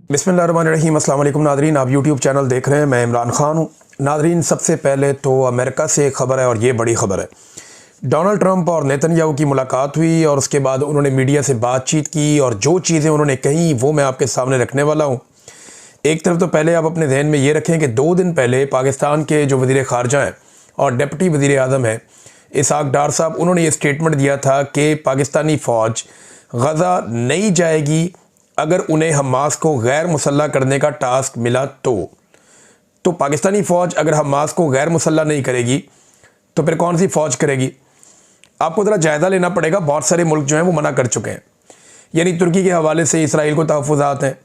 बिस्मिल्लाहिर्रहमानिर्रहीम। अस्सलाम वालेकुम नादरीन, आप यूट्यूब चैनल देख रहे हैं। मैं इमरान ख़ान हूँ। नादरीन, सबसे पहले तो अमेरिका से एक ख़बर है और ये बड़ी ख़बर है। डोनाल्ड ट्रंप और नेतन्याहू की मुलाकात हुई और उसके बाद उन्होंने मीडिया से बातचीत की और जो चीज़ें उन्होंने कही वो मैं आपके सामने रखने वाला हूँ। एक तरफ तो पहले आप अपने जहन में ये रखें कि 2 दिन पहले पाकिस्तान के जो वज़ीर ख़ारजा हैं और डिप्टी वज़ीर आज़म हैं इसहाक़ डार साहब, उन्होंने ये स्टेटमेंट दिया था कि पाकिस्तानी फ़ौज गज़ा नहीं जाएगी अगर उन्हें हमास को गैर मुसल्लह करने का टास्क मिला तो पाकिस्तानी फ़ौज अगर हमास को गैर मुसल्लह नहीं करेगी तो फिर कौन सी फ़ौज करेगी? आपको ज़रा जायज़ा लेना पड़ेगा। बहुत सारे मुल्क जो हैं वो मना कर चुके हैं। यानी तुर्की के हवाले से इसराइल को तहफ़्फ़ुज़ात हैं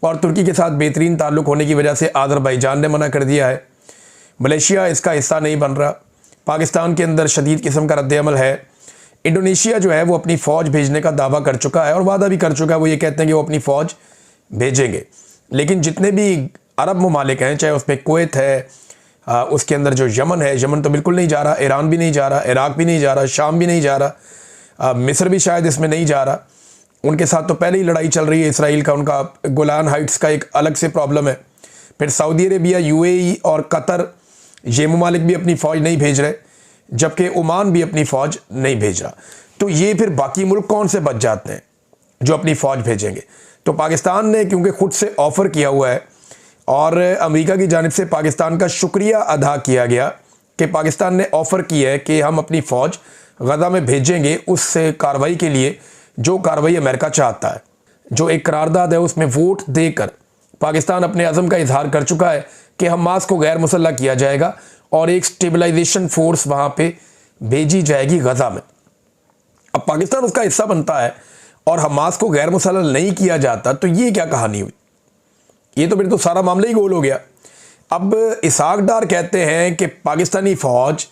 और तुर्की के साथ बेहतरीन ताल्लुक़ होने की वजह से आज़रबाईजान ने मना कर दिया है। मलेशिया इसका हिस्सा नहीं बन रहा। पाकिस्तान के अंदर शदीद किस्म का रद्द-ए-अमल है। इंडोनेशिया जो है वो अपनी फ़ौज भेजने का दावा कर चुका है और वादा भी कर चुका है। वो ये कहते हैं कि वो अपनी फ़ौज भेजेंगे। लेकिन जितने भी अरब ममालिक हैं, चाहे उसमें कुवैत है, उसके अंदर जो यमन है, यमन तो बिल्कुल नहीं जा रहा, ईरान भी नहीं जा रहा, इराक़ भी नहीं जा रहा, शाम भी नहीं जा रहा, मिस्र भी शायद इसमें नहीं जा रहा। उनके साथ तो पहले ही लड़ाई चल रही है इसराइल का। उनका गोलान हाइट्स का एक अलग से प्रॉब्लम है। फिर सऊदी अरेबिया, यूएई और कतर, ये ममालिक भी अपनी फ़ौज नहीं भेज रहे, जबकि ओमान भी अपनी फ़ौज नहीं भेज रहा। तो ये फिर बाकी मुल्क कौन से बच जाते हैं जो अपनी फ़ौज भेजेंगे? तो पाकिस्तान ने क्योंकि ख़ुद से ऑफ़र किया हुआ है और अमेरिका की जानिब से पाकिस्तान का शुक्रिया अदा किया गया कि पाकिस्तान ने ऑफ़र किया है कि हम अपनी फ़ौज गज़ा में भेजेंगे उस कार्रवाई के लिए जो कार्रवाई अमेरिका चाहता है। जो एक करारदाद है उसमें वोट देकर पाकिस्तान अपने अज़म का इजहार कर चुका है कि हमास को गैर मुसल्लह किया जाएगा और एक स्टेबलाइजेशन फोर्स वहाँ पे भेजी जाएगी गज़ा में। अब पाकिस्तान उसका हिस्सा बनता है और हमास को गैर मुसल्लह नहीं किया जाता, तो ये क्या कहानी हुई? ये तो फिर तो सारा मामला ही गोल हो गया। अब इसहाक़ डार कहते हैं कि पाकिस्तानी फ़ौज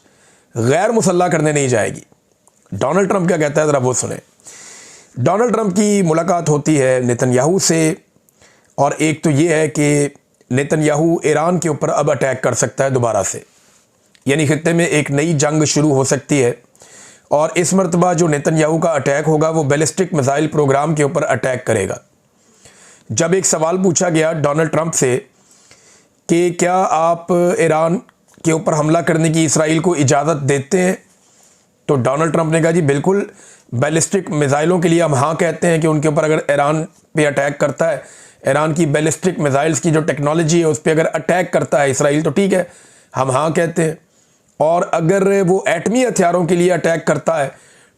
गैर मुसल्लह करने नहीं जाएगी। डोनाल्ड ट्रंप क्या कहता है, ज़रा वो सुने। डोनाल्ड ट्रंप की मुलाकात होती है नेतन्याहू से और एक तो ये है कि नेतन्याहू ईरान के ऊपर अब अटैक कर सकता है दोबारा से, यानी खित्ते में एक नई जंग शुरू हो सकती है। और इस मरतबा जो नेतन्याहू का अटैक होगा वो बैलिस्टिक मिसाइल प्रोग्राम के ऊपर अटैक करेगा। जब एक सवाल पूछा गया डोनाल्ड ट्रंप से कि क्या आप ईरान के ऊपर हमला करने की इसराइल को इजाज़त देते हैं, तो डोनाल्ड ट्रंप ने कहा जी बिल्कुल, बैलिस्टिक मिसाइलों के लिए हम हाँ कहते हैं कि उनके ऊपर अगर ईरान पे अटैक करता है, ईरान की बैलिस्टिक मिसाइल्स की जो टेक्नोलॉजी है उस पर अगर अटैक करता है इसराइल, तो ठीक है, हम हाँ कहते हैं। और अगर वो एटमी हथियारों के लिए अटैक करता है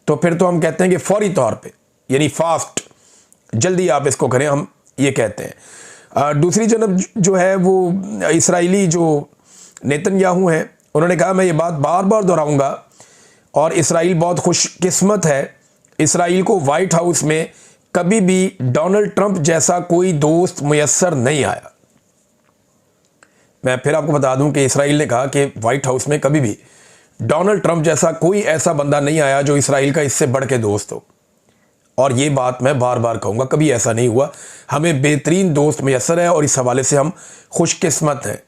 तो फिर तो हम कहते हैं कि फौरी तौर पे, यानी फास्ट, जल्दी आप इसको करें, हम ये कहते हैं। दूसरी जानब जो है वो इसराइली जो नेतन्याहू हैं, उन्होंने कहा मैं ये बात बार बार दोहराऊंगा और इसराइल बहुत खुशकिस्मत है, इसराइल को वाइट हाउस में कभी भी डोनाल्ड ट्रंप जैसा कोई दोस्त मुयस्सर नहीं आया। मैं फिर आपको बता दूं कि इसराइल ने कहा कि वाइट हाउस में कभी भी डोनाल्ड ट्रंप जैसा कोई ऐसा बंदा नहीं आया जो इसराइल का इससे बढ़ के दोस्त हो। और ये बात मैं बार बार कहूँगा, कभी ऐसा नहीं हुआ। हमें बेहतरीन दोस्त मुयस्सर है और इस हवाले से हम खुशकिस्मत हैं।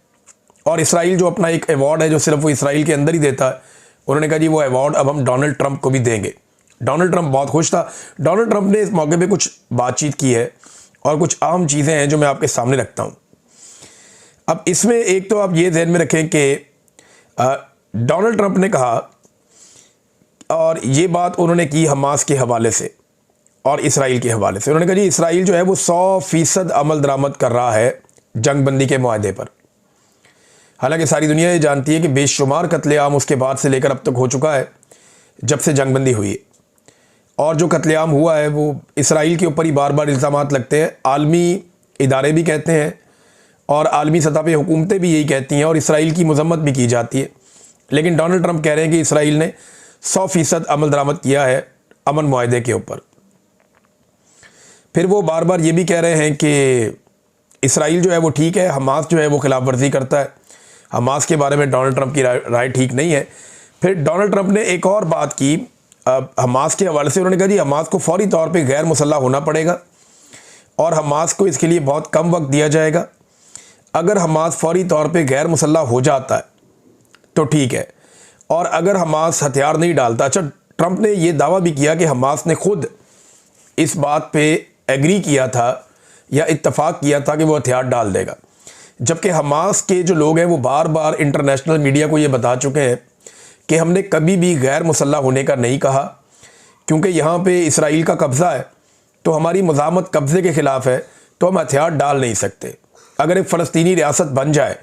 और इसराइल जो अपना एक अवार्ड है जो सिर्फ वो इसराइल के अंदर ही देता है, उन्होंने कहा जी वो अवार्ड अब हम डोनाल्ड ट्रंप को भी देंगे। डोनाल्ड ट्रंप बहुत खुश था। डोनाल्ड ट्रंप ने इस मौके पे कुछ बातचीत की है और कुछ अहम चीज़ें हैं जो मैं आपके सामने रखता हूँ। अब इसमें एक तो आप ये ध्यान में रखें कि डोनाल्ड ट्रंप ने कहा, और ये बात उन्होंने की हमास के हवाले से और इसराइल के हवाले से। उन्होंने कहा जी इसराइल जो है वो 100% अमल दरामद कर रहा है जंगबंदी के मुआहदे पर। हालांकि सारी दुनिया ये जानती है कि बेशुमार कत्लेआम उसके बाद से लेकर अब तक हो चुका है जब से जंगबंदी हुई है। और जो कत्लेआम हुआ है वो इसराइल के ऊपर ही बार बार इल्ज़ामात लगते हैं। आलमी इदारे भी कहते हैं और आलमी सतह पे हुकूमतें भी यही कहती हैं और इसराइल की मजम्मत भी की जाती है। लेकिन डोनाल्ड ट्रंप कह रहे हैं कि इसराइल ने 100% अमल दरामद किया है अमन मुआहदे के ऊपर। फिर वो बार बार ये भी कह रहे हैं कि इसराइल जो है वो ठीक है, हमास जो है वो खिलाफ वर्जी करता है। हमास के बारे में डोनाल्ड ट्रंप की राय ठीक नहीं है। फिर डोनाल्ड ट्रंप ने एक और बात की हमास के हवाले से। उन्होंने कहा जी हमास को फौरी तौर पे गैर मुसल्लह होना पड़ेगा और हमास को इसके लिए बहुत कम वक्त दिया जाएगा। अगर हमास फौरी तौर पे गैर मुसल्लह हो जाता है तो ठीक है, और अगर हमास हथियार नहीं डालता। अच्छा, ट्रंप ने ये दावा भी किया कि हमास ने खुद इस बात पे एग्री किया था या इत्तफाक किया था कि वो हथियार डाल देगा, जबकि हमास के जो लोग हैं वो बार बार इंटरनेशनल मीडिया को ये बता चुके हैं कि हमने कभी भी गैर मुसल्लह होने का नहीं कहा, क्योंकि यहाँ पे इसराइल का कब्ज़ा है तो हमारी मज़ामत कब्ज़े के ख़िलाफ़ है, तो हम हथियार डाल नहीं सकते। अगर एक फ़लस्तीनी रियासत बन जाए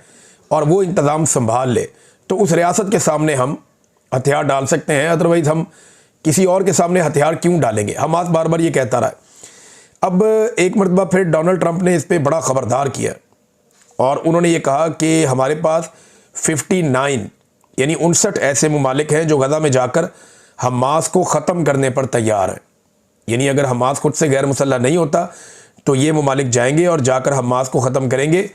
और वो इंतज़ाम संभाल ले तो उस रियासत के सामने हम हथियार डाल सकते हैं, अदरवाइज़ हम किसी और के सामने हथियार क्यों डालेंगे। हमास बार बार ये कहता रहा है। अब एक मरतबा फिर डोनाल्ड ट्रंप ने इस पर बड़ा ख़बरदार किया और उन्होंने ये कहा कि हमारे पास 59 यानी 59 ऐसे ममालिक हैं जो गज़ा में जाकर हमास को ख़त्म करने पर तैयार हैं। यानी अगर हमास खुद से गैर मुसल्लह नहीं होता तो ये ममालिक जाएंगे और जाकर हमास को ख़त्म करेंगे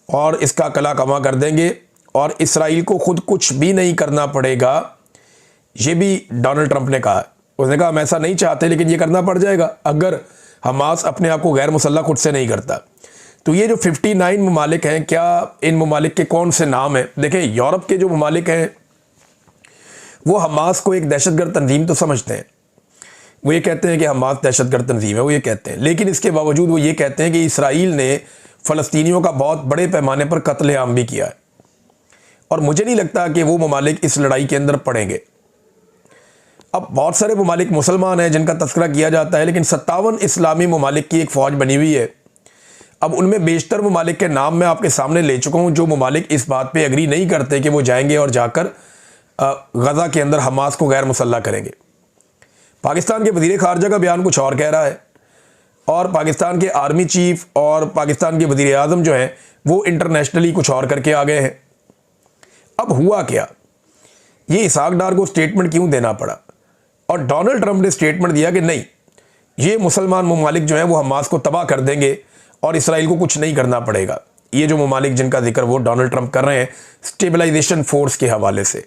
और इसका कला कमा कर देंगे और इसराइल को खुद कुछ भी नहीं करना पड़ेगा। ये भी डोनाल्ड ट्रंप ने कहा। उसने कहा हम ऐसा नहीं चाहते लेकिन ये करना पड़ जाएगा अगर हमास अपने आप को गैर मुसल्लह खुद से नहीं करता। तो ये जो 59 ममालिक हैं, क्या इन ममालिक के कौन से नाम हैं? देखें, यूरोप के जो ममालिक हैं वो हमास को एक दहशतगर्द तंजीम तो समझते हैं। वो ये कहते हैं कि हमास दहशतगर्द तंजीम है, वो ये कहते हैं, लेकिन इसके बावजूद वो ये कहते हैं कि इसराइल ने फ़लस्तीनियों का बहुत बड़े पैमाने पर कत्लेआम भी किया है। और मुझे नहीं लगता कि वो ममालिक इस लड़ाई के अंदर पड़ेंगे। अब बहुत सारे ममालिक मुसलमान हैं जिनका तस्करा किया जाता है, लेकिन 57 इस्लामी ममालिक की एक फ़ौज बनी हुई है। अब उनमें बेशतर ममालिक के नाम मैं आपके सामने ले चुका हूँ जो ममालिक इस बात पे एग्री नहीं करते कि वो जाएंगे और जाकर गज़ा के अंदर हमास को गैर मुसल्लह करेंगे। पाकिस्तान के वज़ीर ख़ारजा का बयान कुछ और कह रहा है और पाकिस्तान के आर्मी चीफ और पाकिस्तान के वज़ीर आज़म जो हैं वो इंटरनेशनली कुछ और करके आ गए हैं। अब हुआ क्या, ये इसहाक डार को स्टेटमेंट क्यों देना पड़ा? और डोनाल्ड ट्रंप ने स्टेटमेंट दिया कि नहीं, ये मुसलमान ममालिक जो हैं वो हमास को तबाह कर देंगे और इसराइल को कुछ नहीं करना पड़ेगा। ये जो ममालिक जिनका जिक्र वो डोनाल्ड ट्रंप कर रहे हैं स्टेबलाइजेशन फोर्स के हवाले से,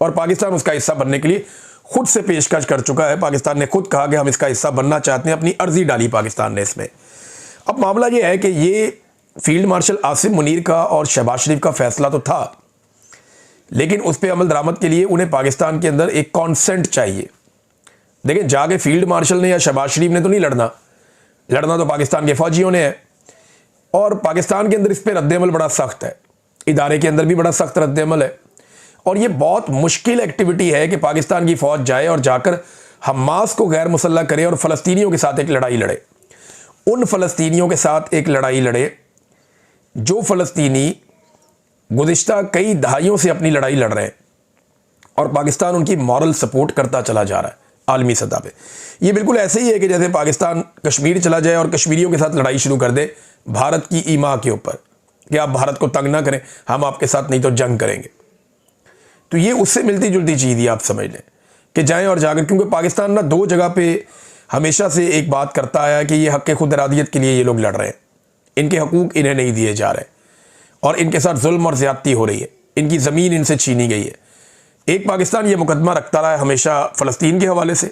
और पाकिस्तान उसका हिस्सा बनने के लिए खुद से पेशकश कर चुका है। पाकिस्तान ने खुद कहा कि हम इसका हिस्सा बनना चाहते हैं, अपनी अर्जी डाली पाकिस्तान ने इसमें। अब मामला ये है कि ये फील्ड मार्शल आसिम मुनीर का और शहबाज शरीफ का फैसला तो था, लेकिन उस पर अमल दरामद के लिए उन्हें पाकिस्तान के अंदर एक कॉन्सेंट चाहिए। देखिए, जाके फील्ड मार्शल ने या शहबाज शरीफ ने तो नहीं लड़ना तो पाकिस्तान के फौजियों ने है, और पाकिस्तान के अंदर इस पर रद्द-ए-अमल बड़ा सख्त है, इदारे के अंदर भी बड़ा सख्त रद्द-ए-अमल है। और ये बहुत मुश्किल एक्टिविटी है कि पाकिस्तान की फ़ौज जाए और जाकर हमास को गैर मुसल्लह करे और फ़लस्तीनियों के साथ एक लड़ाई लड़े। उन फ़लस्तीनियों के साथ एक लड़ाई लड़े जो फ़लस्तीनी गुज़िश्ता कई दहाइयों से अपनी लड़ाई लड़ रहे हैं और पाकिस्तान उनकी मॉरल सपोर्ट करता चला जा रहा है आलमी सतह पे। ये बिल्कुल ऐसे ही है कि जैसे पाकिस्तान कश्मीर चला जाए और कश्मीरियों के साथ लड़ाई शुरू कर दे भारत की ईमा के ऊपर कि आप भारत को तंग ना करें, हम आपके साथ नहीं तो जंग करेंगे। तो ये उससे मिलती जुलती चीज़ ही आप समझ लें कि जाएं और जाकर, क्योंकि पाकिस्तान ना दो जगह पे हमेशा से एक बात करता आया कि ये हक़ खुद इरादियत के लिए ये लोग लड़ रहे हैं, इनके हकूक़ इन्हें नहीं दिए जा रहे और इनके साथ जुल्म और ज़्यादती हो रही है, इनकी ज़मीन इनसे छीनी गई है। एक पाकिस्तान ये मुकदमा रखता रहा है हमेशा फ़लस्तीन के हवाले से,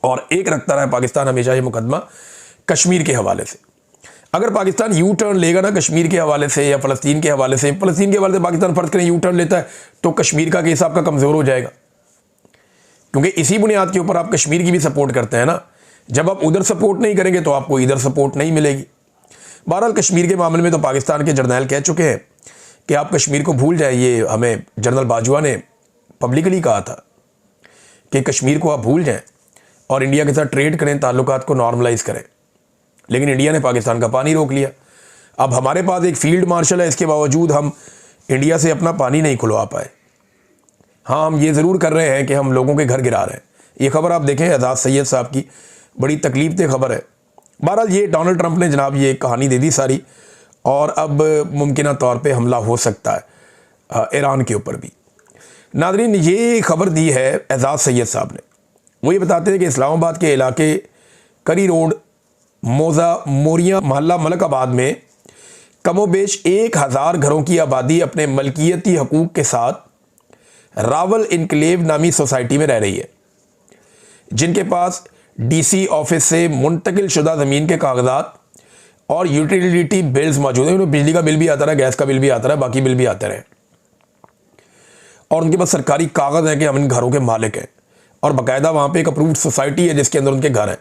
और एक रखता रहा है पाकिस्तान हमेशा ये मुकदमा कश्मीर के हवाले से। अगर पाकिस्तान यू टर्न लेगा ना कश्मीर के हवाले से या फ़लस्तीन के हवाले से, फ़लस्तीन के हवाले से पाकिस्तान फ़र्ज़ करें यू टर्न लेता है, तो कश्मीर का केस आपका कमज़ोर हो जाएगा, क्योंकि इसी बुनियाद के ऊपर आप कश्मीर की भी सपोर्ट करते हैं ना। जब आप उधर सपोर्ट नहीं करेंगे तो आपको इधर सपोर्ट नहीं मिलेगी। बहरहाल कश्मीर के मामले में तो पाकिस्तान के जर्नैल कह चुके हैं कि आप कश्मीर को भूल जाए। ये हमें जनरल बाजवा ने पब्लिकली कहा था कि कश्मीर को आप भूल जाएं और इंडिया के साथ ट्रेड करें, ताल्लुकात को नॉर्मलाइज करें, लेकिन इंडिया ने पाकिस्तान का पानी रोक लिया। अब हमारे पास एक फील्ड मार्शल है, इसके बावजूद हम इंडिया से अपना पानी नहीं खुलवा पाए। हाँ, हम ये ज़रूर कर रहे हैं कि हम लोगों के घर गिरा रहे हैं। ये खबर आप देखें एजाज सैयद साहब की, बड़ी तकलीफ दे खबर है। बहरहाल ये डोनाल्ड ट्रंप ने जनाब ये कहानी दे दी सारी, और अब मुमकिन तौर पे हमला हो सकता है ईरान के ऊपर भी। नादरीन, ये खबर दी है एजाज सैयद साहब ने। वो ये बताते हैं कि इस्लामाबाद के इलाके करी रोड मोज़ा मोरिया मोहल्ला मलकाबाद में कमोबेश 1000 घरों की आबादी अपने मलकियती हकूक़ के साथ रावल इनक्लेव नामी सोसाइटी में रह रही है, जिनके पास डीसी ऑफिस से मुंतकिल शुदा ज़मीन के कागजात और यूटिलिटी बिल्स मौजूद हैं। उन्हें बिजली का बिल भी आता रहा, गैस का बिल भी आता रहा, बाकी बिल भी आते रहे, और उनके पास सरकारी कागज़ है कि हम इन घरों के मालिक हैं, और बाकायदा वहाँ पे एक अप्रूव्ड सोसाइटी है जिसके अंदर उनके घर हैं।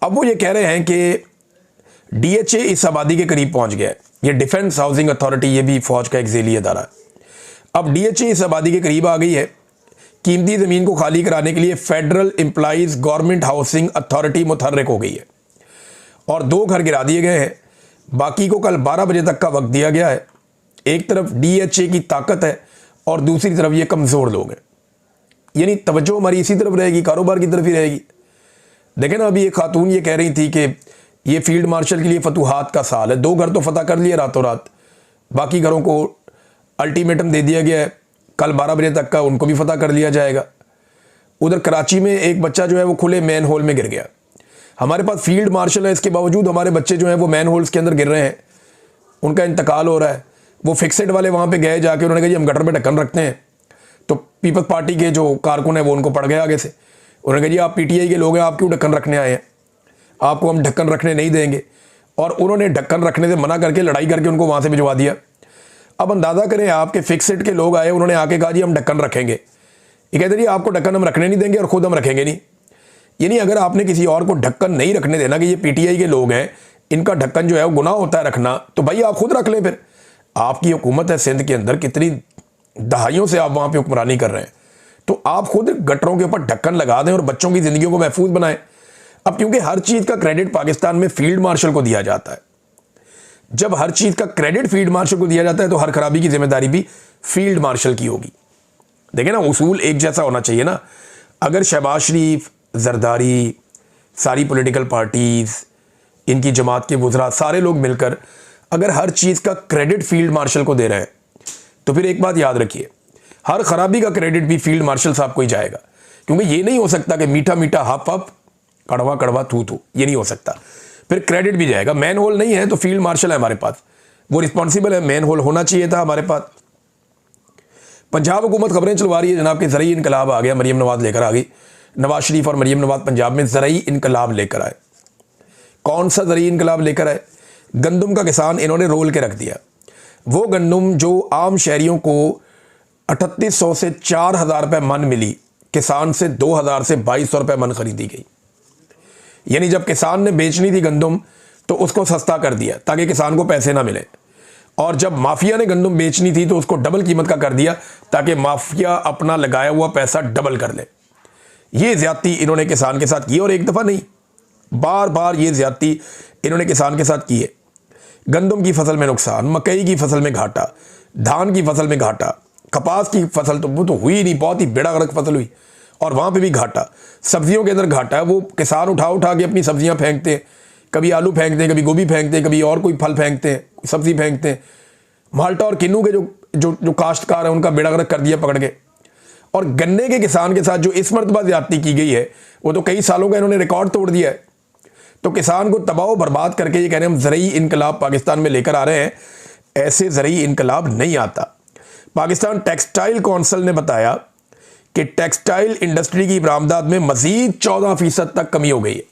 अब वो ये कह रहे हैं कि DHA इस आबादी के करीब पहुंच गया है। ये डिफेंस हाउसिंग अथॉरिटी, ये भी फौज का एक झेली अदारा है। अब DHA इस आबादी के करीब आ गई है। कीमती ज़मीन को खाली कराने के लिए federal employees government housing authority मुतहर्रिक हो गई है और 2 घर गिरा दिए गए हैं। बाकी को कल 12 बजे तक का वक्त दिया गया है। एक तरफ DHA की ताकत है और दूसरी तरफ ये कमज़ोर लोग हैं, यानी तवज्जो हमारी इसी तरफ रहेगी, कारोबार की तरफ ही रहेगी। देखें ना, अभी एक खातून ये कह रही थी कि ये फील्ड मार्शल के लिए फतूहात का साल है। 2 घर तो फतह कर लिए रातों रात, बाकी घरों को अल्टीमेटम दे दिया गया है, कल 12 बजे तक का उनको भी फतह कर लिया जाएगा। उधर कराची में एक बच्चा जो है वो खुले मैन होल में गिर गया। हमारे पास फील्ड मार्शल है, इसके बावजूद हमारे बच्चे जो हैं वो मैन होल्स के अंदर गिर रहे हैं, उनका इंतकाल हो रहा है। वो फिक्सेड वाले वहाँ पे गए, जाके उन्होंने कहा जी हम गटर में ढक्कन रखते हैं, तो पीपल्स पार्टी के जो कारकुन है वो उनको पड़ गए आगे से। उन्होंने कहा जी आप PTI के लोग हैं, आप क्यों ढक्कन रखने आए हैं, आपको हम ढक्कन रखने नहीं देंगे। और उन्होंने ढक्कन रखने से मना करके लड़ाई करके उनको वहाँ से भिजवा दिया। अब अंदाज़ा करें, आपके फिक्सेड के लोग आए, उन्होंने आके कहा जी हम ढक्कन रखेंगे। ये कहते जी आपको ढक्कन हम रखने नहीं देंगे और ख़ुद हम रखेंगे नहीं। यानी अगर आपने किसी और को ढक्कन नहीं रखने देना कि ये PTI के लोग हैं, इनका ढक्कन जो है वो गुनाह होता है रखना, तो भाई आप खुद रख लें। फिर आपकी हुकूमत है सिंध के अंदर, कितनी दहाइयों से आप वहाँ पे हुक्मरानी कर रहे हैं, तो आप खुद गटरों के ऊपर ढक्कन लगा दें और बच्चों की ज़िंदगियों को महफूज बनाएं। अब क्योंकि हर चीज़ का क्रेडिट पाकिस्तान में फील्ड मार्शल को दिया जाता है, जब हर चीज़ का क्रेडिट फील्ड मार्शल को दिया जाता है तो हर खराबी की जिम्मेदारी भी फील्ड मार्शल की होगी। देखें ना, उसूल एक जैसा होना चाहिए ना। अगर शहबाज शरीफ, जरदारी, सारी पॉलिटिकल पार्टीज़, इनकी जमात के वज़रा, सारे लोग मिलकर अगर हर चीज़ का क्रेडिट फील्ड मार्शल को दे रहे हैं, तो फिर एक बात याद रखिए, हर खराबी का क्रेडिट भी फील्ड मार्शल साहब को ही जाएगा। क्योंकि ये नहीं हो सकता कि मीठा मीठा हप हप, कड़वा कड़वा थू थू, ये नहीं हो सकता, फिर क्रेडिट भी जाएगा। मैन होल नहीं है तो फील्ड मार्शल है हमारे पास, वो रिस्पॉन्सिबल है, मैन होल होना चाहिए था हमारे पास। पंजाब हुकूमत खबरें चलवा रही है जनाब कि ज़रई इनकलाब आ गया, मरीम नवाज लेकर आ गई। नवाज शरीफ और मरीम नवाज पंजाब में ज़रई इनकलाब लेकर आए। कौन सा ज़रई इनकलाब लेकर आए? गंदम का किसान इन्होंने रोल के रख दिया। वो गंदम जो आम शहरियों को 3800 से 4000 रुपये मन मिली, किसान से 2000 से 2200 रुपये मन खरीदी गई। यानी जब किसान ने बेचनी थी गंदम तो उसको सस्ता कर दिया ताकि किसान को पैसे ना मिले, और जब माफिया ने गंदम बेचनी थी तो उसको डबल कीमत का कर दिया ताकि माफिया अपना लगाया हुआ पैसा डबल कर ले। ये ज्यादती इन्होंने किसान के साथ की, और एक दफ़ा नहीं, बार बार ये ज्यादती इन्होंने किसान के साथ की है। गंदम की फसल में नुकसान, मकई की फसल में घाटा, धान की फसल में घाटा, कपास की फसल तो वो तो हुई नहीं, बहुत ही बेड़ा गर्क फसल हुई, और वहाँ पे भी घाटा। सब्जियों के अंदर घाटा है, वो किसान उठा उठा के अपनी सब्जियाँ फेंकते हैं, कभी आलू फेंकते हैं, कभी गोभी फेंकते हैं, कभी और कोई फल फेंकते हैं, सब्जी फेंकते हैं। माल्टा और किन्नू के जो जो जो काश्तकार हैं उनका बेड़ा गर्क कर दिया पकड़ के। और गन्ने के किसान के साथ जो इस मरतबा ज्यादती की गई है वो तो कई सालों का इन्होंने रिकॉर्ड तोड़ दिया है। तो किसान को तबाह बर्बाद करके ये कह रहे हैं हम ज़रई इनकलाब पाकिस्तान में लेकर आ रहे हैं। ऐसे ज़रई इनकलाब नहीं आता। पाकिस्तान टेक्सटाइल कौंसिल ने बताया कि टेक्सटाइल इंडस्ट्री की बरामदात में मजीद 14% तक कमी हो गई है।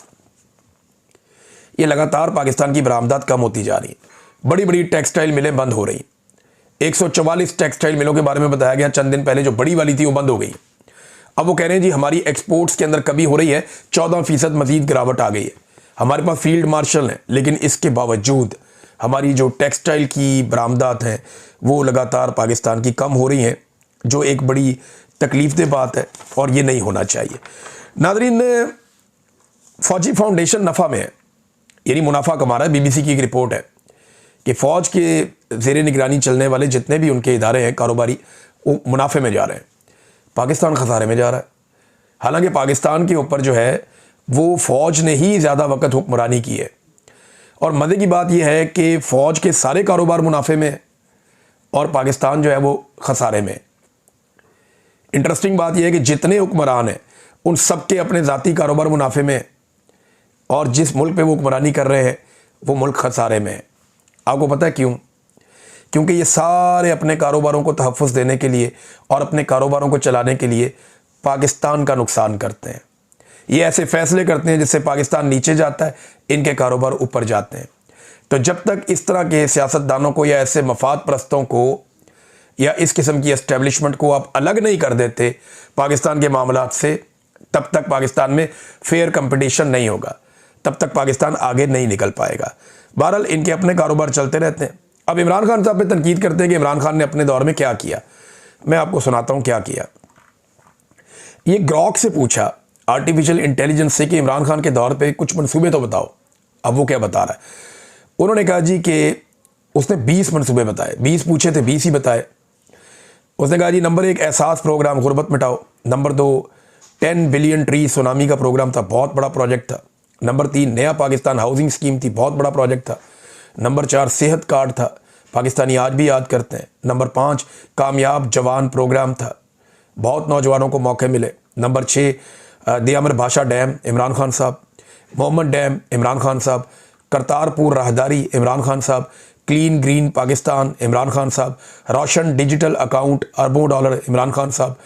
ये लगातार पाकिस्तान की बरामदात कम होती जा रही है, बड़ी बड़ी टेक्सटाइल मिलें बंद हो रही। 144 टेक्सटाइल मिलों के बारे में बताया गया चंद दिन पहले, जो बड़ी वाली थी वो बंद हो गई। अब वो कह रहे हैं जी हमारी एक्सपोर्ट्स के अंदर कमी हो रही है, 14% मजीद गिरावट आ गई है। हमारे पास फील्ड मार्शल हैं, लेकिन इसके बावजूद हमारी जो टेक्सटाइल की बरामदात हैं वो लगातार पाकिस्तान की कम हो रही हैं, जो एक बड़ी तकलीफदेह बात है और ये नहीं होना चाहिए। नाज़रीन, फौजी फाउंडेशन नफ़ा में है, यानी मुनाफा कमा रहा है। BBC की एक रिपोर्ट है कि फ़ौज के ज़ेरे निगरानी चलने वाले जितने भी उनके इदारे हैं कारोबारी, वो मुनाफे में जा रहे हैं, पाकिस्तान खसारे में जा रहा है। हालांकि पाकिस्तान के ऊपर जो है वो फ़ौज ने ही ज़्यादा वक्त हुक्मरानी की है, और मज़े की बात यह है कि फ़ौज के सारे कारोबार मुनाफे में है और पाकिस्तान जो है वो खसारे में है। इंटरेस्टिंग बात यह है कि जितने हुक्मरान हैं उन सब के अपने ज़ाती कारोबार मुनाफे में है, और जिस मुल्क पे वो हुक्मरानी कर रहे हैं वो मुल्क खसारे में है। आपको पता है क्यों? क्योंकि ये सारे अपने कारोबारों को तहफ़्फ़ुज़ देने के लिए और अपने कारोबारों को चलाने के लिए पाकिस्तान का नुकसान करते हैं। ये ऐसे फ़ैसले करते हैं जिससे पाकिस्तान नीचे जाता है, इनके कारोबार ऊपर जाते हैं। तो जब तक इस तरह के सियासतदानों को या ऐसे मफाद परस्तों को या इस किस्म की एस्टेब्लिशमेंट को आप अलग नहीं कर देते पाकिस्तान के मामलात से, तब तक पाकिस्तान में फेयर कंपटीशन नहीं होगा, तब तक पाकिस्तान आगे नहीं निकल पाएगा। बहरहाल इनके अपने कारोबार चलते रहते हैं। अब इमरान खान साहब पे तनकीद करते हैं कि इमरान खान ने अपने दौर में क्या किया। मैं आपको सुनाता हूँ क्या किया। ये ग्रॉक से पूछा, आर्टिफिशियल इंटेलिजेंस से, कि इमरान खान के दौर पे कुछ मंसूबे तो बताओ। अब वो क्या बता रहा है। उन्होंने कहा जी कि उसने 20 मंसूबे बताए। 20 पूछे थे, 20 ही बताए। उसने कहा जी नंबर 1 एहसास प्रोग्राम, गुर्बत मिटाओ। नंबर 2 10 बिलियन ट्री सुनामी का प्रोग्राम था, बहुत बड़ा प्रोजेक्ट था। नंबर 3 नया पाकिस्तान हाउसिंग स्कीम थी, बहुत बड़ा प्रोजेक्ट था। नंबर 4 सेहत कार्ड था, पाकिस्तानी आज भी याद करते हैं। नंबर 5 कामयाब जवान प्रोग्राम था, बहुत नौजवानों को मौके मिले। नंबर 6 दियामर भाषा डैम, इमरान खान साहब। मोहम्मद डैम, इमरान खान साहब। करतारपुर राहदारी, इमरान खान साहब। क्लीन ग्रीन पाकिस्तान, इमरान खान साहब। रोशन डिजिटल अकाउंट, अरबों डॉलर, इमरान खान साहब।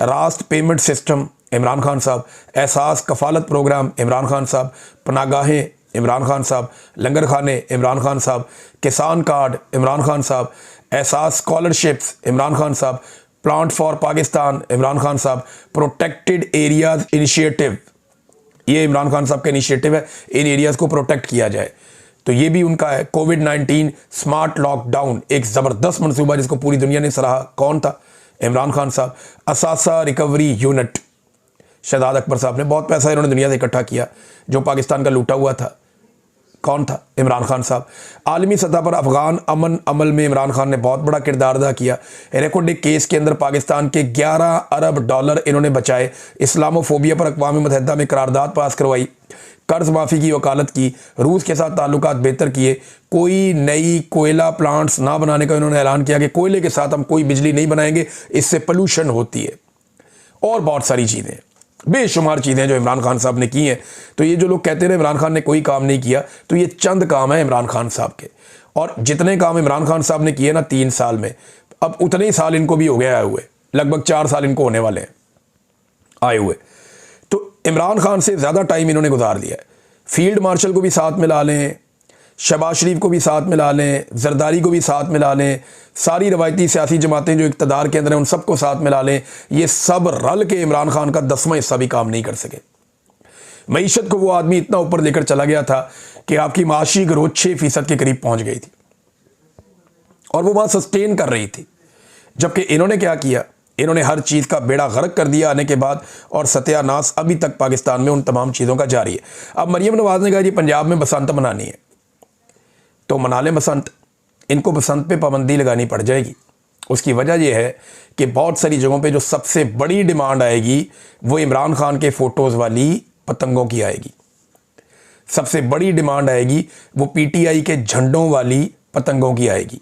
रास्त पेमेंट सिस्टम, इमरान खान साहब। एहसास कफालत प्रोग्राम, इमरान खान साहब। पनागाहें, इमरान खान साहब। लंगर खाने, इमरान खान साहब। किसान कार्ड, इमरान खान साहब। एहसास स्कॉलरशिप्स, इमरान खान साहब। प्लांट फॉर पाकिस्तान, इमरान खान साहब। प्रोटेक्टेड एरियाज इनिशिएटिव, ये इमरान खान साहब का इनिशिएटिव है, इन एरियाज को प्रोटेक्ट किया जाए, तो ये भी उनका है। कोविड-19 स्मार्ट लॉकडाउन, एक ज़बरदस्त मनसूबा जिसको पूरी दुनिया ने सराहा। कौन था? इमरान खान साहब। असासा रिकवरी यूनिट, शहजाद अकबर साहब ने बहुत पैसा इन्होंने दुनिया से इकट्ठा किया जो पाकिस्तान का लूटा हुआ था। कौन था? इमरान खान साहब। आलमी सतह पर अफगान अमन अमल में इमरान खान ने बहुत बड़ा किरदार अदा किया। रिकॉर्डिक केस के अंदर पाकिस्तान के 11 अरब डॉलर इन्होंने बचाए। इस्लामोफोबिया पर अक़वाम मुत्तहिदा में करारदाद पास करवाई। कर्ज माफ़ी की वकालत की। रूस के साथ ताल्लुकात बेहतर किए। कोई नई कोयला प्लांट्स ना बनाने का इन्होंने ऐलान किया कि कोयले के साथ हम कोई बिजली नहीं बनाएंगे, इससे पोल्यूशन होती है। और बहुत सारी चीज़ें, बेशुमार चीज़ें जो इमरान खान साहब ने की हैं। तो ये जो लोग कहते हैं इमरान खान ने कोई काम नहीं किया, तो ये चंद काम है इमरान खान साहब के। और जितने काम इमरान खान साहब ने किए ना 3 साल में, अब उतने ही साल इनको भी हो गया आए हुए, लगभग 4 साल इनको होने वाले हैं आए हुए। तो इमरान खान से ज़्यादा टाइम इन्होंने गुजार दिया है। फील्ड मार्शल को भी साथ मिला लें, शहबाज शरीफ को भी साथ मिला लें, जरदारी को भी साथ मिला लें, सारी रवायती सियासी जमातें जो इक़्तिदार के अंदर हैं उन सबको साथ मिला लें, ये सब रल के इमरान खान का 10वां हिस्सा भी काम नहीं कर सके। मईशत को वो आदमी इतना ऊपर लेकर चला गया था कि आपकी माशी ग्रोथ 6% के करीब पहुंच गई थी और वो वहाँ सस्टेन कर रही थी। जबकि इन्होंने क्या किया? इन्होंने हर चीज़ का बेड़ा गर्क कर दिया आने के बाद, और सत्यानाश अभी तक पाकिस्तान में उन तमाम चीज़ों का जारी है। अब मरियम नवाज़ ने कहा जी पंजाब में बसंत मनानी है, तो मना लें बसंत। इनको बसंत पे पाबंदी लगानी पड़ जाएगी। उसकी वजह यह है कि बहुत सारी जगहों पे जो सबसे बड़ी डिमांड आएगी वो इमरान खान के फ़ोटोज़ वाली पतंगों की आएगी। सबसे बड़ी डिमांड आएगी वो पीटीआई के झंडों वाली पतंगों की आएगी।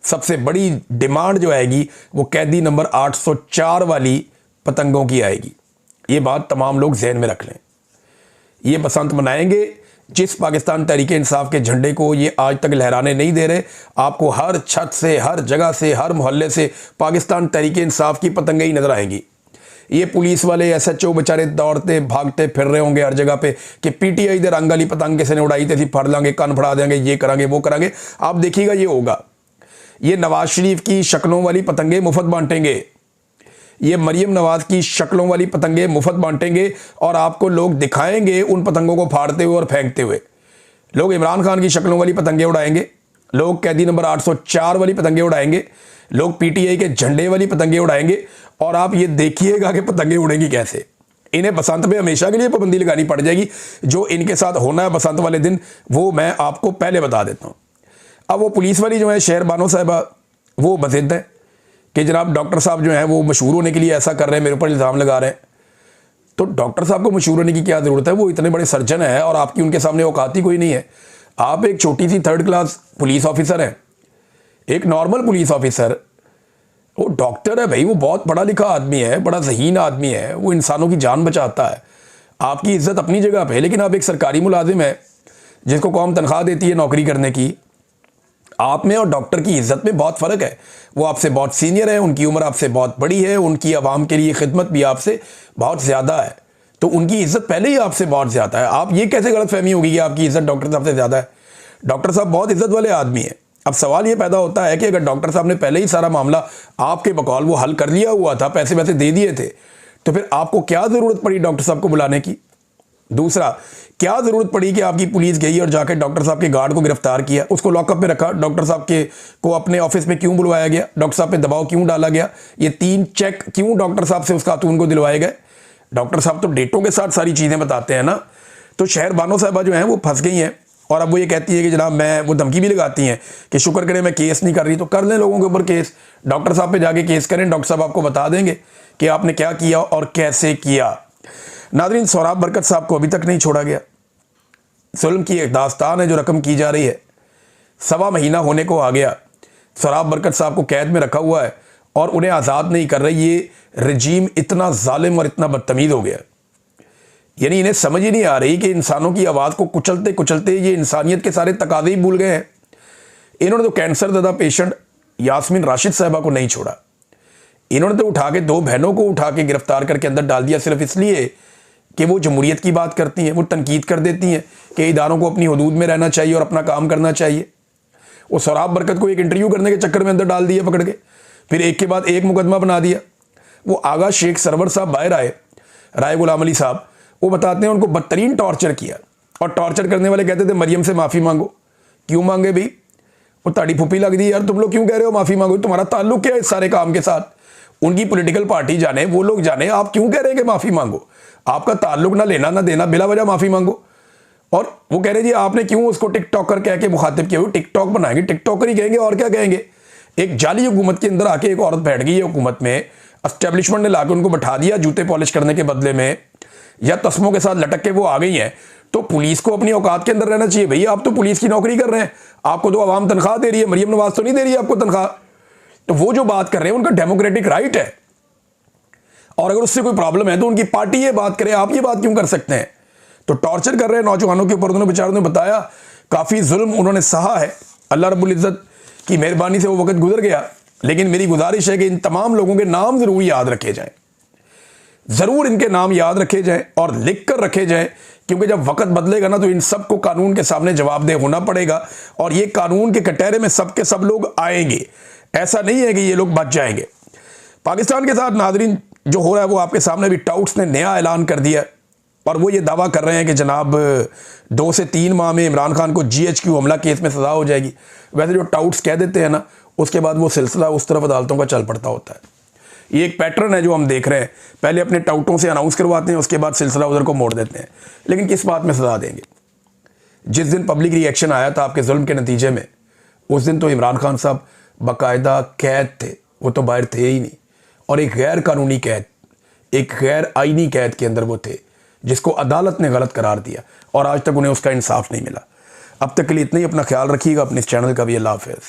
सबसे बड़ी डिमांड जो आएगी वो कैदी नंबर 804 वाली पतंगों की आएगी। ये बात तमाम लोग जहन में रख लें। ये बसंत मनाएंगे जिस पाकिस्तान तहरीक इंसाफ के झंडे को ये आज तक लहराने नहीं दे रहे। आपको हर छत से, हर जगह से, हर मोहल्ले से पाकिस्तान तहरीक इंसाफ की पतंगें ही नजर आएंगी। ये पुलिस वाले SHO बेचारे दौड़ते भागते फिर रहे होंगे हर जगह पे कि पीटीआई दे रंग वाली पतंग किसी ने उड़ाई थी, फड़ लांगे, कन फड़ा देंगे, ये करांगे, वो करांगे। आप देखिएगा ये होगा। ये नवाज शरीफ की शक्लों वाली पतंगे मुफ्त बांटेंगे, ये मरियम नवाज की शक्लों वाली पतंगे मुफ्त बांटेंगे और आपको लोग दिखाएंगे उन पतंगों को फाड़ते हुए और फेंकते हुए। लोग इमरान खान की शक्लों वाली पतंगे उड़ाएंगे, लोग कैदी नंबर 804 वाली पतंगे उड़ाएंगे, लोग पीटीआई के झंडे वाली पतंगे उड़ाएंगे। और आप ये देखिएगा कि पतंगे उड़ेंगी कैसे। इन्हें बसंत पे हमेशा के लिए पाबंदी लगानी पड़ जाएगी। जो इनके साथ होना है बसंत वाले दिन वो मैं आपको पहले बता देता हूँ। अब वो पुलिस वाली जो है शेर बानो साहिबा, वो बज़िद्द है कि जनाब डॉक्टर साहब जो हैं वो मशहूर होने के लिए ऐसा कर रहे हैं, मेरे ऊपर इल्ज़ाम लगा रहे हैं। तो डॉक्टर साहब को मशहूर होने की क्या ज़रूरत है? वो इतने बड़े सर्जन है और आपकी उनके सामने औकात ही कोई नहीं है। आप एक छोटी सी 3rd क्लास पुलिस ऑफिसर हैं, एक नॉर्मल पुलिस ऑफिसर। वो डॉक्टर है भाई, वो बहुत पढ़ा लिखा आदमी है, बड़ा ज़हीन आदमी है, वो इंसानों की जान बचाता है। आपकी इज़्ज़त अपनी जगह पे है, लेकिन आप एक सरकारी मुलाजिम है जिसको कौम तनख्वाह देती है नौकरी करने की। आप में और डॉक्टर की इज़्ज़त में बहुत फ़र्क है। वो आपसे बहुत सीनियर है, उनकी उम्र आपसे बहुत बड़ी है, उनकी आवाम के लिए खिदमत भी आपसे बहुत ज़्यादा है, तो उनकी इज़्ज़त पहले ही आपसे बहुत ज़्यादा है। आप ये कैसे गलतफहमी होगी कि आपकी इज़्ज़त डॉक्टर साहब से ज़्यादा है? डॉक्टर साहब बहुत इज़्ज़त वाले आदमी हैं। अब सवाल ये पैदा होता है कि अगर डॉक्टर साहब ने पहले ही सारा मामला आपके बकौल वो हल कर लिया हुआ था, पैसे वैसे दे दिए थे, तो फिर आपको क्या ज़रूरत पड़ी डॉक्टर साहब को बुलाने की? दूसरा, क्या ज़रूरत पड़ी कि आपकी पुलिस गई और जाकर डॉक्टर साहब के गार्ड को गिरफ्तार किया, उसको लॉकअप में रखा, डॉक्टर साहब के को अपने ऑफिस में क्यों बुलवाया गया, डॉक्टर साहब पे दबाव क्यों डाला गया, ये 3 चेक क्यों डॉक्टर साहब से उस खातून को दिलवाए गए। डॉक्टर साहब तो डेटों के साथ सारी चीज़ें बताते हैं ना। तो शहर बानो साहबा जो हैं वो फंस गई हैं और अब वो ये कहती है कि जनाब मैं, वो धमकी भी लगाती हैं कि शुक्र करें मैं केस नहीं कर रही। तो कर लें लोगों के ऊपर केस, डॉक्टर साहब पे जाके केस करें, डॉक्टर साहब आपको बता देंगे कि आपने क्या किया और कैसे किया। नाज़रीन, सोहराब बरकत साहब को अभी तक नहीं छोड़ा गया। जुल्म की एक दास्तान है जो रकम की जा रही है। 1.25 महीना होने को आ गया, सोहराब बरकत साहब को कैद में रखा हुआ है और उन्हें आज़ाद नहीं कर रही। ये रजीम इतना जालिम और इतना बदतमीज़ हो गया, यानी इन्हें समझ ही नहीं आ रही कि इंसानों की आवाज़ को कुचलते कुचलते ये इंसानियत के सारे तकाज़े ही भूल गए हैं। इन्होंने तो कैंसर ज़दा पेशेंट यास्मीन राशिद साहिबा को नहीं छोड़ा, इन्होंने तो उठा के 2 बहनों को उठा के गिरफ्तार करके अंदर डाल दिया, सिर्फ इसलिए कि वो जमहूरियत की बात करती हैं, वो तनकीद कर देती हैं कि इदारों को अपनी हदूद में रहना चाहिए और अपना काम करना चाहिए। वो सोहराब बरकत को एक इंटरव्यू करने के चक्कर में अंदर डाल दिया पकड़ के, फिर एक के बाद एक मुकदमा बना दिया। वो आगा शेख सरवर साहब बाहर आए, राय गुलाम अली साहब, वो बताते हैं उनको बदतरीन टॉर्चर किया और टॉर्चर करने वाले कहते थे मरियम से माफ़ी मांगो। क्यों मांगे भाई? वो ताड़ी फुप्पी लग दी यार, तुम लोग क्यों कह रहे हो माफ़ी मांगो? तुम्हारा ताल्लुक क्या है इस सारे काम के साथ? उनकी पॉलिटिकल पार्टी जाने, वो लोग जाने, आप क्यों कह रहे हैं कि माफ़ी मांगो? आपका ताल्लुक ना लेना ना देना, बिला वजह माफ़ी मांगो। और वो कह रहे जी आपने क्यों उसको टिकटॉकर कह के मुखातिब किया? वो टिकटॉक बनाएंगे, टिकटॉकर ही कहेंगे और क्या कहेंगे। एक जाली हुकूमत के अंदर आके एक औरत बैठ गई है हुकूमत में, एस्टेब्लिशमेंट ने लाके उनको बैठा दिया जूते पॉलिश करने के बदले में, या तस्मों के साथ लटक के वो आ गई हैं। तो पुलिस को अपनी औकात के अंदर रहना चाहिए। भैया आप तो पुलिस की नौकरी कर रहे हैं, आपको तो आवाम तनख्वाह दे रही है, मरियम नवाज तो नहीं दे रही है आपको तनख्वाह। तो वो जो बात कर रहे हैं उनका डेमोक्रेटिक राइट है, और अगर उससे कोई प्रॉब्लम है तो उनकी पार्टी ये बात करे, आप ये बात क्यों कर सकते हैं? तो टॉर्चर कर रहे हैं नौजवानों के ऊपर। उन्होंने बेचारों ने बताया काफ़ी जुल्म उन्होंने सहा है, अल्लाह रब्बुल इज़्ज़त की मेहरबानी से वो वक्त गुजर गया। लेकिन मेरी गुजारिश है कि इन तमाम लोगों के नाम ज़रूर याद रखे जाएं, ज़रूर इनके नाम याद रखे जाएं और लिख कर रखे जाएं, क्योंकि जब वक्त बदलेगा ना तो इन सबको कानून के सामने जवाबदेह होना पड़ेगा और ये कानून के कटहरे में सब के सब लोग आएंगे। ऐसा नहीं है कि ये लोग बच जाएंगे। पाकिस्तान के साथ नाज़रीन जो हो रहा है वो आपके सामने भी टाउट्स ने नया ऐलान कर दिया और वो ये दावा कर रहे हैं कि जनाब 2 से 3 माह में इमरान खान को GHQ हमला केस में सज़ा हो जाएगी। वैसे जो टाउट्स कह देते हैं ना, उसके बाद वो सिलसिला उस तरफ अदालतों का चल पड़ता होता है। ये एक पैटर्न है जो हम देख रहे हैं, पहले अपने टाउटों से अनाउंस करवाते हैं, उसके बाद सिलसिला उधर को मोड़ देते हैं। लेकिन किस बात में सज़ा देंगे? जिस दिन पब्लिक रिएक्शन आया था आपके जुल्म के नतीजे में, उस दिन तो इमरान खान साहब बाकायदा कैद थे, वो तो बाहर थे ही नहीं, और एक गैर कानूनी कैद, एक गैर आईनी कैद के अंदर वो थे, जिसको अदालत ने गलत करार दिया और आज तक उन्हें उसका इंसाफ नहीं मिला। अब तक के लिए इतना ही। अपना ख्याल रखिएगा, अपने इस चैनल का भी। अल्लाह हाफ़िज़।